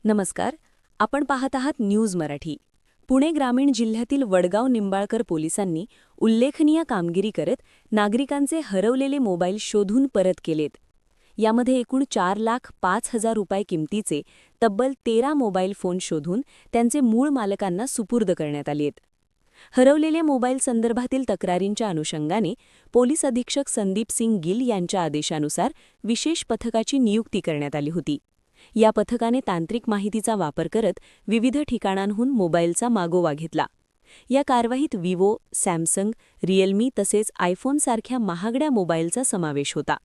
नमस्कार. आपण पाहत आहात न्यूज मराठी. पुणे ग्रामीण जिल्ह्यातील वडगाव निंबाळकर पोलिसांनी उल्लेखनीय कामगिरी करत नागरिकांचे हरवलेले मोबाईल शोधून परत केलेत. यामध्ये एकूण 4,05,000 रुपये किमतीचे तब्बल 13 मोबाईल फोन शोधून त्यांचे मूळ मालकांना सुपूर्द करण्यात आलेत. हरवलेले मोबाईल संदर्भातील तक्रारींच्या अनुषंगाने पोलीस अधीक्षक संदीप सिंग गिल यांच्या आदेशानुसार विशेष पथकाची नियुक्ती करण्यात आली होती. या पथकाने तांत्रिक माहितीचा वापर करत विविध ठिकाणांहून मोबाईलचा मागोवा घेतला. या कारवाईत विवो, सॅमसंग, रिअलमी तसेच आयफोनसारख्या महागड्या मोबाईलचा समावेश होता.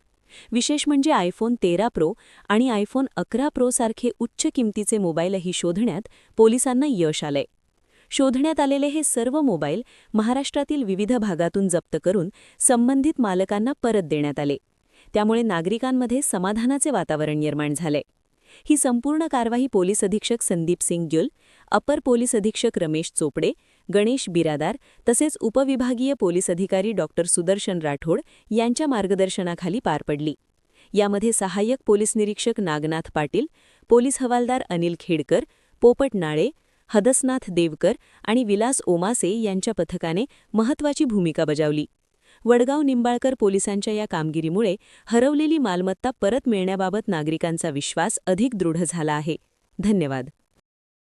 विशेष म्हणजे आयफोन 13 प्रो आणि आयफोन 11 प्रो सारखे उच्च किमतीचे मोबाईलही शोधण्यात पोलिसांना यश आलंय. शोधण्यात आलेले हे सर्व मोबाईल महाराष्ट्रातील विविध भागातून जप्त करून संबंधित मालकांना परत देण्यात आले. त्यामुळे नागरिकांमध्ये समाधानाचे वातावरण निर्माण झाले. ही संपूर्ण कारवाई पोलीस अधीक्षक संदीप सिंग गिल, अपर पोलीस अधीक्षक रमेश चोपडे, गणेश बिरादार तसेच उपविभागीय पोलीस अधिकारी डॉ. सुदर्शन राठोड यांच्या मार्गदर्शनाखाली पार पडली. यामध्ये सहाय्यक पोलीस निरीक्षक नागनाथ पाटील, पोलीस हवालदार अनिल खेडकर, पोपट नाळे, हदसनाथ देवकर आणि विलास ओमासे यांच्या पथकाने महत्त्वाची भूमिका बजावली. वडगाव निंबाळकर पोलिसांच्या या कामगिरीमुळे हरवलेली मालमत्ता परत मिळण्याबाबत नागरिकांचा विश्वास अधिक दृढ झाला आहे. धन्यवाद.